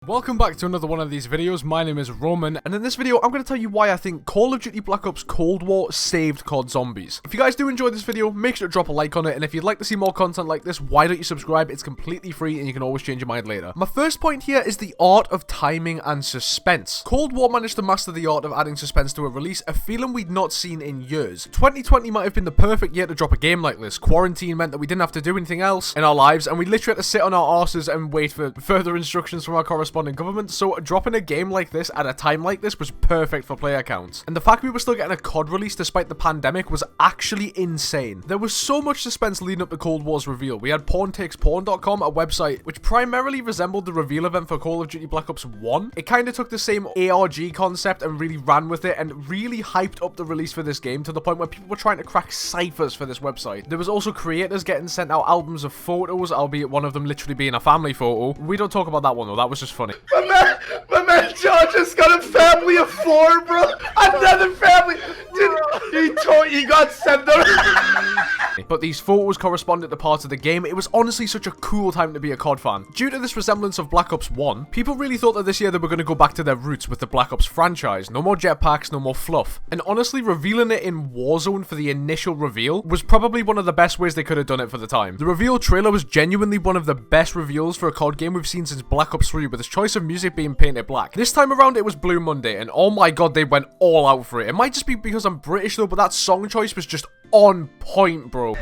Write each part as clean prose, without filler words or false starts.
Welcome back to another one of these videos. My name is Roman, and in this video I'm going to tell you why I think Call of Duty Black Ops Cold War saved COD Zombies. If you guys do enjoy this video, make sure to drop a like on it, and if you'd like to see more content like this, why don't you subscribe? It's completely free and you can always change your mind later. My first point here is the art of timing and suspense. Cold War managed to master the art of adding suspense to a release, a feeling we'd not seen in years. 2020 might have been the perfect year to drop a game like this. Quarantine meant that we didn't have to do anything else in our lives, and we literally had to sit on our arses and wait for further instructions from our corresponding government, so dropping a game like this at a time like this was perfect for player counts. And the fact we were still getting a COD release despite the pandemic was actually insane. There was so much suspense leading up to Cold War's reveal. We had porntakesporn.com, a website which primarily resembled the reveal event for Call of Duty Black Ops 1. It kind of took the same ARG concept and really ran with it and really hyped up the release for this game to the point where people were trying to crack ciphers for this website. There was also creators getting sent out albums of photos, albeit one of them literally being a family photo. We don't talk about that one though, that was just funny. My man John just got a family of 4, bro. Another family. Dude, he got sent them. But these photos corresponded to parts of the game. It was honestly such a cool time to be a COD fan. Due to this resemblance of Black Ops 1, people really thought that this year they were going to go back to their roots with the Black Ops franchise. No more jetpacks, no more fluff. And honestly, revealing it in Warzone for the initial reveal was probably one of the best ways they could have done it for the time. The reveal trailer was genuinely one of the best reveals for a COD game we've seen since Black Ops 3, with its choice of music being painted black. This time around it was Blue Monday, and oh my god, they went all out for it. It might just be because I'm British though, but that song choice was just on point, bro.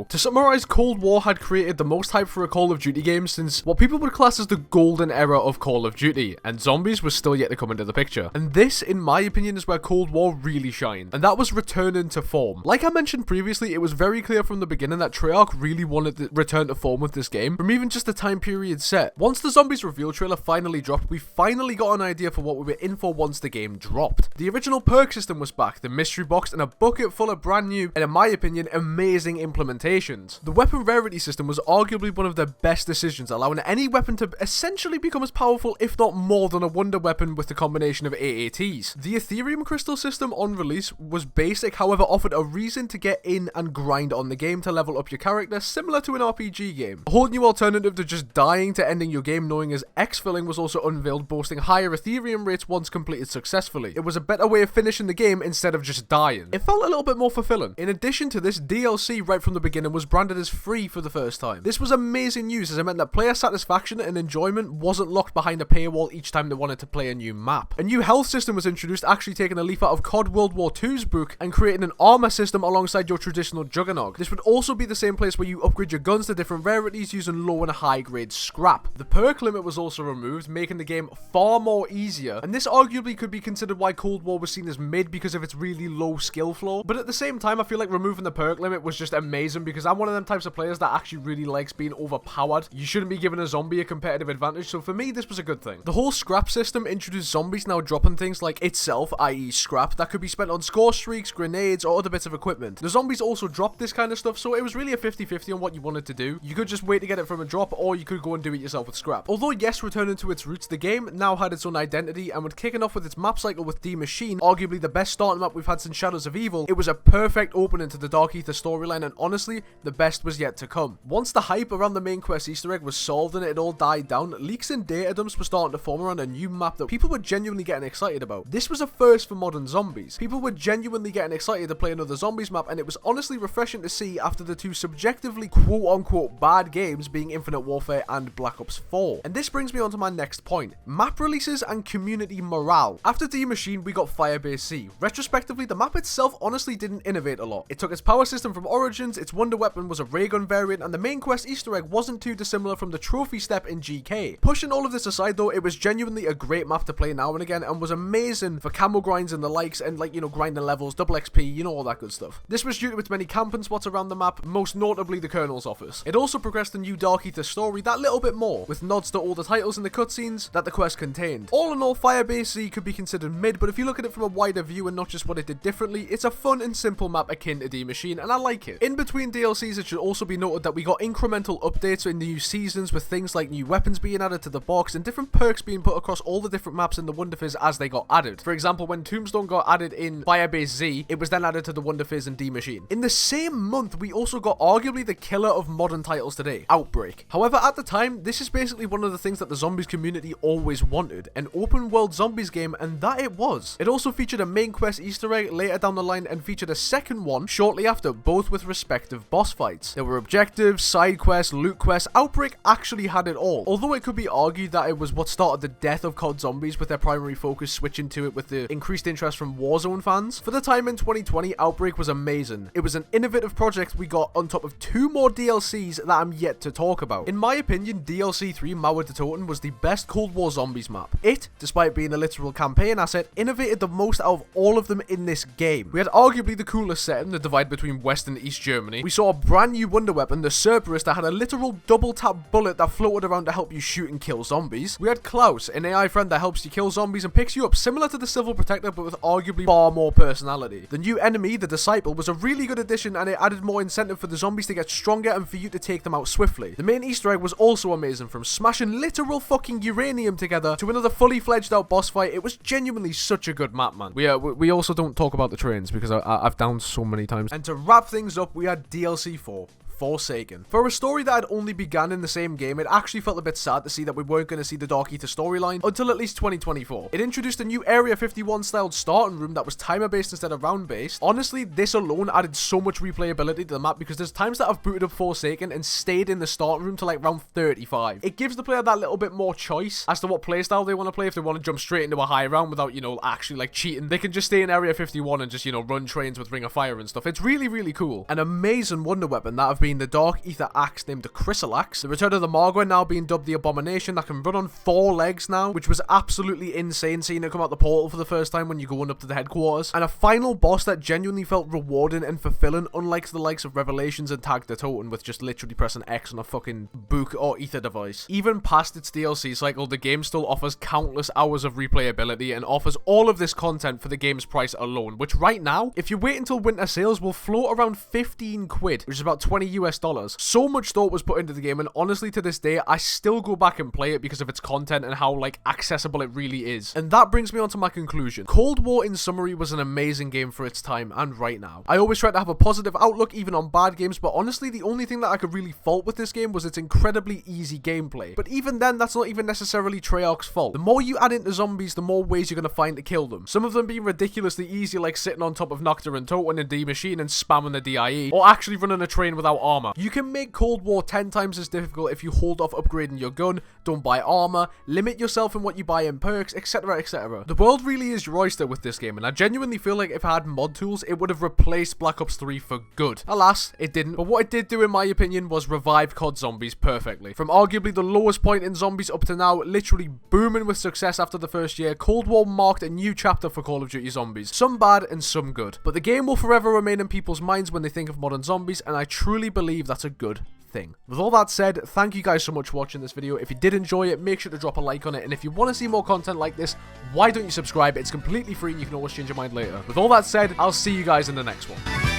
To summarize, Cold War had created the most hype for a Call of Duty game since what people would class as the golden era of Call of Duty, and Zombies was still yet to come into the picture. And this, in my opinion, is where Cold War really shined, and that was returning to form. Like I mentioned previously, it was very clear from the beginning that Treyarch really wanted to return to form with this game, from even just the time period set. Once the Zombies reveal trailer finally dropped, we finally got an idea for what we were in for once the game dropped. The original perk system was back, the mystery box, and a bucket full of brand new, and in my opinion, amazing implementations. The weapon rarity system was arguably one of the best decisions, allowing any weapon to essentially become as powerful, if not more, than a wonder weapon with the combination of AATs. The Ethereum crystal system on release was basic, however offered a reason to get in and grind on the game to level up your character, similar to an RPG game. A whole new alternative to just dying to ending your game knowing as exfilling was also unveiled, boasting higher Ethereum rates once completed successfully. It was a better way of finishing the game instead of just dying. It felt a little bit more fulfilling. In addition to this, DLC right from the beginning was branded as free for the first time. This was amazing news as it meant that player satisfaction and enjoyment wasn't locked behind a paywall each time they wanted to play a new map. A new health system was introduced, actually taking a leaf out of COD World War II's book and creating an armor system alongside your traditional juggernaut. This would also be the same place where you upgrade your guns to different rarities using low and high grade scrap. The perk limit was also removed, making the game far more easier, and this arguably could be considered why Cold War was seen as mid because of its really low skill floor. But at the same time, I feel like removing the perk limit was just amazing because I'm one of them types of players that actually really likes being overpowered. You shouldn't be giving a zombie a competitive advantage, so for me this was a good thing. The whole scrap system introduced zombies now dropping things like itself, i.e. scrap, that could be spent on score streaks, grenades, or other bits of equipment. The zombies also dropped this kind of stuff, so it was really a 50-50 on what you wanted to do. You could just wait to get it from a drop, or you could go and do it yourself with scrap. Although yes, returning to its roots, the game now had its own identity, and with kicking off with its map cycle with D Machine, arguably the best starting map we've had since Shadows of Evil, it was a perfect opening to the Dark Ether storyline, and honestly, the best was yet to come. Once the hype around the main quest Easter egg was solved and it all died down, leaks and data dumps were starting to form around a new map that people were genuinely getting excited about. This was a first for modern zombies. People were genuinely getting excited to play another zombies map, and it was honestly refreshing to see after the two subjectively quote-unquote bad games being Infinite Warfare and Black Ops 4. And this brings me on to my next point, map releases and community morale. After D Machine, we got Firebase C. Retrospectively, the map itself honestly didn't innovate a lot. It took its power system from Origins, its wonder weapon was a ray gun variant, and the main quest Easter egg wasn't too dissimilar from the trophy step in GK. Pushing all of this aside though, it was genuinely a great map to play now and again, and was amazing for camo grinds and the likes, and like, you know, grinding levels, double XP, you know, all that good stuff. This was due to its many camping spots around the map, most notably the Colonel's office. It also progressed the new Dark Ether story that little bit more, with nods to all the titles and the cutscenes that the quest contained. All in all, Firebase C could be considered mid, but if you look at it from a wider view and not just what it did differently, it's a fun and simple map akin to D Machine, and I like it. In between DLC DLCs, it should also be noted that we got incremental updates in the new seasons with things like new weapons being added to the box and different perks being put across all the different maps in the Wonder Fizz as they got added. For example, when Tombstone got added in Firebase Z, it was then added to the Wonder Fizz and D Machine. In the same month, we also got arguably the killer of modern titles today, Outbreak. However, at the time, this is basically one of the things that the zombies community always wanted, an open world zombies game, and that it was. It also featured a main quest Easter egg later down the line and featured a second one shortly after, both with respective boss fights. There were objectives, side quests, loot quests. Outbreak actually had it all, although it could be argued that it was what started the death of COD Zombies, with their primary focus switching to it with the increased interest from Warzone fans. For the time in 2020, Outbreak was amazing. It was an innovative project we got on top of 2 more DLCs that I'm yet to talk about. In my opinion, DLC 3 Mauer de Toten was the best Cold War Zombies map. It, despite being a literal campaign asset, innovated the most out of all of them in this game. We had arguably the coolest setting, the divide between West and East Germany. We saw a brand new wonder weapon, the Cerberus, that had a literal double tap bullet that floated around to help you shoot and kill zombies. We had Klaus, an AI friend that helps you kill zombies and picks you up, similar to the Civil Protector but with arguably far more personality. The new enemy, the Disciple, was a really good addition and it added more incentive for the zombies to get stronger and for you to take them out swiftly. The main Easter egg was also amazing, from smashing literal fucking uranium together to another fully fledged out boss fight. It was genuinely such a good map, man. We also don't talk about the trains because I've downed so many times. And to wrap things up, we had DLC 4. Forsaken. For a story that had only begun in the same game, it actually felt a bit sad to see that we weren't going to see the Dark Eater storyline until at least 2024. It introduced a new Area 51 styled starting room that was timer based instead of round based. Honestly, this alone added so much replayability to the map because there's times that I've booted up Forsaken and stayed in the starting room to like round 35. It gives the player that little bit more choice as to what playstyle they want to play. If they want to jump straight into a high round without, you know, actually like cheating, they can just stay in Area 51 and just, you know, run trains with Ring of Fire and stuff. It's really, really cool. An amazing wonder weapon that have been the Dark Ether Axe named the Chryssal Axe. The return of the Margwa now being dubbed the Abomination that can run on 4 legs now, which was absolutely insane seeing it come out the portal for the first time when you're going up to the headquarters. And a final boss that genuinely felt rewarding and fulfilling, unlike the likes of Revelations and Tag the Toten with just literally pressing X on a fucking book or ether device. Even past its DLC cycle, the game still offers countless hours of replayability and offers all of this content for the game's price alone, which right now, if you wait until winter sales, will float around 15 quid, which is about $20 US. So much thought was put into the game, and honestly to this day I still go back and play it because of its content and how like accessible it really is. And that brings me on to my conclusion. Cold War in summary was an amazing game for its time and right now. I always try to have a positive outlook even on bad games, but honestly the only thing that I could really fault with this game was its incredibly easy gameplay. But even then, that's not even necessarily Treyarch's fault. The more you add into zombies, the more ways you're going to find to kill them. Some of them being ridiculously easy, like sitting on top of Noctur and Toten and D Machine and spamming the DIE, or actually running a train without armor. You can make Cold War 10 times as difficult if you hold off upgrading your gun, don't buy armor, limit yourself in what you buy in perks, etc, etc. The world really is your oyster with this game, and I genuinely feel like if I had mod tools, it would have replaced Black Ops 3 for good. Alas, it didn't, but what it did do in my opinion was revive COD Zombies perfectly. From arguably the lowest point in zombies up to now, literally booming with success after the first year, Cold War marked a new chapter for Call of Duty Zombies. Some bad and some good. But the game will forever remain in people's minds when they think of modern zombies, and I truly believe that's a good thing. With all that said, thank you guys so much for watching this video. If you did enjoy it, make sure to drop a like on it, and if you want to see more content like this, why don't you subscribe? It's completely free and you can always change your mind later. With all that said, I'll see you guys in the next one.